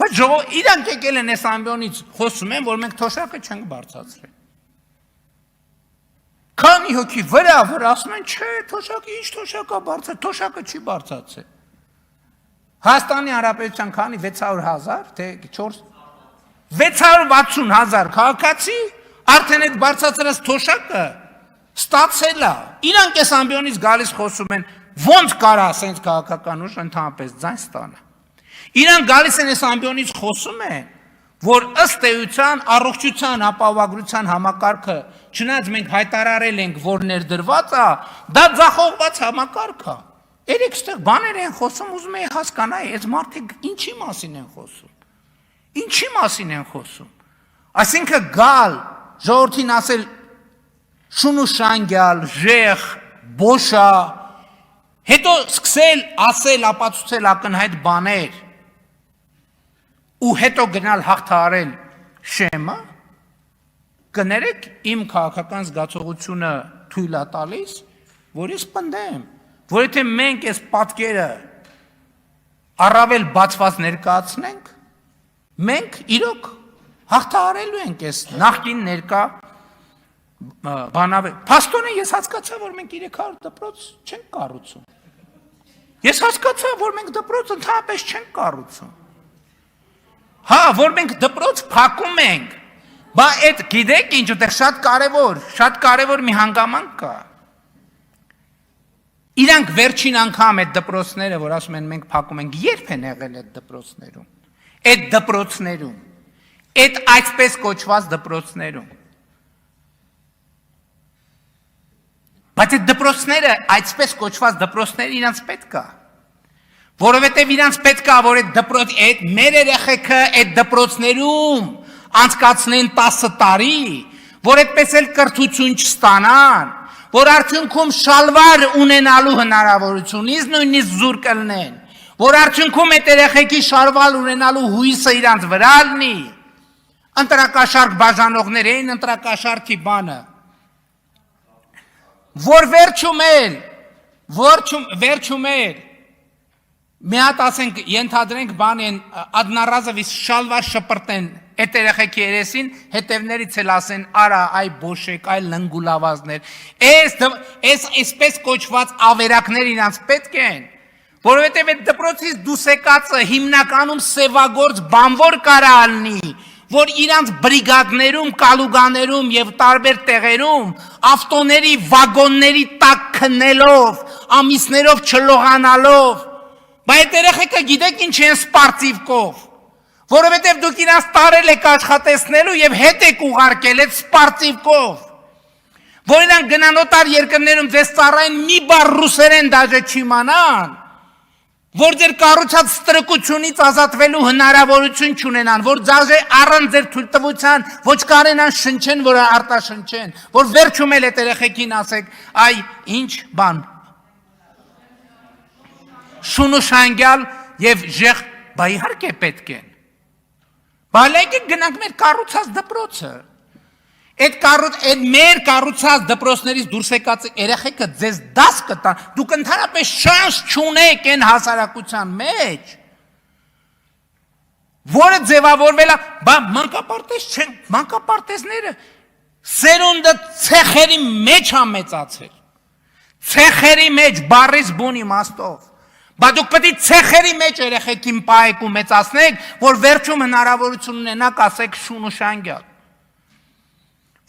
Բայց իրանք եկել են այս ամբիոնից խոսում են, որ մենք թոշակը չենք բարձրացրել։ Քանի հոգի վրա ասում են, չէ, թոշակը ինչ թոշակա բարձր, թոշակը չի բարձրացել։ Հայաստանի Հանրապետության քանի 600,000, թե 660,000 քաղաքացի արդեն այդ բարձրացրած թոշակը ստացել է։ Իրանք այս ամբիոնից գալիս խոսում են, ոնց կարա ասենց քաղաքական ուժ ընդհանրապես ձայն ստանա։ Իրանք գալիս են այս ամբիոնից խոսում են, որ ըստ էության առողջության ապահովագրության համակարգը, չնայած մենք հայտարարել ենք, որ ներդրված է, դա ձախողված համակարգ է։ Երեք ստեղ բաներ են խոսում, ուզում եմ հասկանալ, այս մարդիկ ինչի մասին են խոսում։ Ինչի մասին են խոսում։ Այսինքն գալ, ժողովրդին ասել շունուշանգյալ, ժեղ, բոշա, հետո սկսել ասել, ապացուցել ակնհայտ բաներ ու հետո գնալ հաղթահարել շեմը, կներեք իմ քաղաքական զգացողությունը թույլ է տալիս, որ ես պնդեմ, որ եթե մենք այս պատկերը առավել բացված ներկայացնենք, մենք իրոք հաղթահարելու ենք այս նախկին ներկա բանավեր։ Փաստորեն ես հասկացա, որ մենք 300 դպրոց չենք կառուցում։ Ես հասկացա, որ մենք դպրոց ընդհանրապես չենք կառուցում։ Հա, որ մենք դպրոց փակում ենք, բա այդ գիտեք ինչ ուտեղ շատ կարևոր մի հանգամանք կա։ Իրանք վերջին անգամ այդ դպրոցները, որ ասում են մենք փակում ենք, երբ են եղել այդ դպրոցներում։ Այդ դպրոցներում, այդ այսպես կոչված դպրոցներում։ Բայց այդ դպրոցները, այսպես կոչված դպրոցները իրանց պետք է։ Որովհետև իրանց պետք է, որ այդ մեր երեխեքը այդ դպրոցներում անցկացնեն 10 տարի, որ այդպես էլ կրթություն չստանան, որ արդյունքում շալվար ունենալու հնարավորությունից նույնիսկ զուր կլնեն, որ արդյունքում այդ երեխեքի շալվար ունենալու հույսը իրանց վրա լինի, ընտրակաշարք բաժանողներ էին, ընտրակաշարքի բանը, որ վերջում էլ, մի հատ ասենք, ենթադրենք բան են, ադնարազովից շալվար շպրտեն այդ երեխեքի երեսին, հետևներից էլ ասեն, արա, այ բոշեք, այ լնգուլավազներ, այսպես կոչված ավերակներ իրանց պետք են, որովհետև այդ դպրոցից դուս եկածը հիմնականում սևագործ բանվոր կարա ալնի, որ իրանց բրիգադներում, կալուգաներում և տարբեր տեղերում ավտոների, վագոնների տակ քնելով, ամիսներով չլողանալով, բայց այդ երեխեքը գիտեք ինչ են սպարտիվկով, որովհետև դուք իրանց տարել եք աշխատեցնելու և հետ եք ուղարկել այդ սպարտիվկով, որ իրանք գնան օտար երկրներում ձեզ ծառային մի բառ ռուսերեն դաժե չիմանան, որ ձեր կառուցած ստրկությունից ազատվելու հնարավորություն չունենան, որ դաժե առանց ձեր թույլտվության ոչ կարենան շնչեն, որ արտաշնչեն, որ վերջում էլ այդ երեխեքին ասեք, այ ինչ բան, շունուշանգյալ և ժեղ, բա իհարկե պետք են, բայց եկեք գնանք մեր կառուցած դպրոցը, այդ մեր կառուցած դպրոցներից դուրս եկած երեխեքը ձեզ դաս կտան, դուք ընդհանրապես շանս չունեք այն հասարակության մեջ, որը ձևավորվել է, բա մանկապարտեզ չեն, մանկապարտեզները սերունդը ցեխերի մեջ է մեծացել, ցեխերի մեջ բառից բուն իմաստով, բա դուք պետք է ցեխերի մեջ երեխեքին պահեք ու մեծացնեք, որ վերջում հնարավորություն ունենաք ասեք շունուշանգյալ։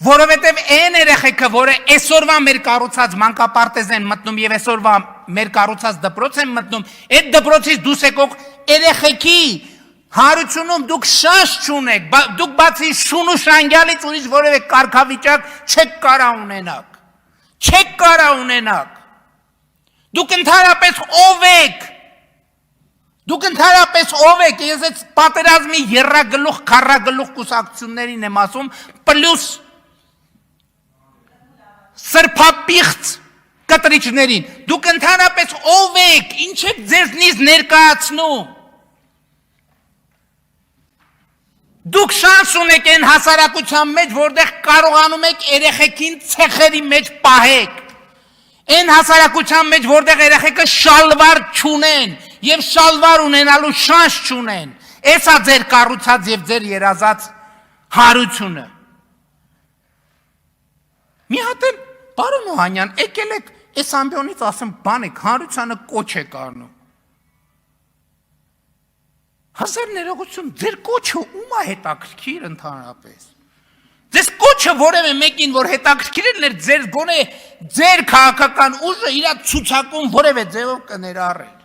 Որովհետև այն երեխեքը, որը այսօրվա մեր կառուցած մանկապարտեզ են մտնում և այսօրվա մեր կառուցած դպրոց են մտնում, այդ դպրոցից դուրս եկող երեխեքի հարությունում դուք շանս չունեք, դուք բացի շունուշանգյալից ուրիշ որևէ կարգավիճակ չեք կարա ունենաք, չեք կարա ունենաք, դուք ընդհանրապես ով եք, ես այդ պատերազմի եռագլուխ, քառագլուխ կուսակցություններին եմ ասում, պլյուս սրբապիղծ կտրիչներին, դուք ընդհանրապես ով եք, ինչ եք ձեզնից ներկայացնում, դուք շանս ունեք այն հասարակության մեջ, որտեղ կարողանում եք երեխեքին ցեխերի մեջ պահեք, այն հասարակության մեջ, որտեղ երեխեքը շալվար չունեն և շալվար ունենալու շանս չունեն, Էսա ձեր կառուցած եւ ձեր երազած հարությունը։ Մի հատ էլ պարոն Օհանյան, եկել եք այս ամբիոնից ասեմ բան եք, հանրությանը կոչ եք առնում։ Հազար ներողություն, ձեր կոչը ում է հետաքրքիր ընդհանրապես։ Ձեզ կոչը որևէ մեկին, որ հետաքրքիր էր ձեր գոնե ձեր քաղաքական ուժը իր ցուցակում որևէ ձևով կներառեր։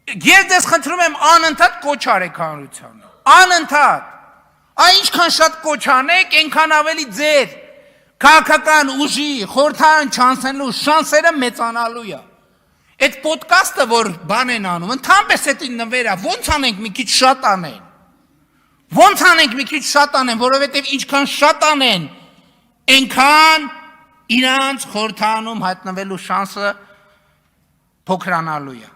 Ես ձեզ խնդրում եմ անընդհատ կոչ արեք հանրությանը։ Անընդհատ։ Այնքան շատ կոչ անեք, այնքան ավելի ձեր քաղաքական ուժի խորհրդարան չանցնելու շանսերը մեծանալու է։ Այդ ոդկասթը, որ բան են անում, ընդհանրապես էդին նվերա, ոնց անենք մի քիչ շատ անեն։ Ոնց անենք մի քիչ շատ անեն, որովհետև ինչքան շատ անեն, այնքան իրանց խորհրդարանում հայտնվելու շանսը փոքրանալու է։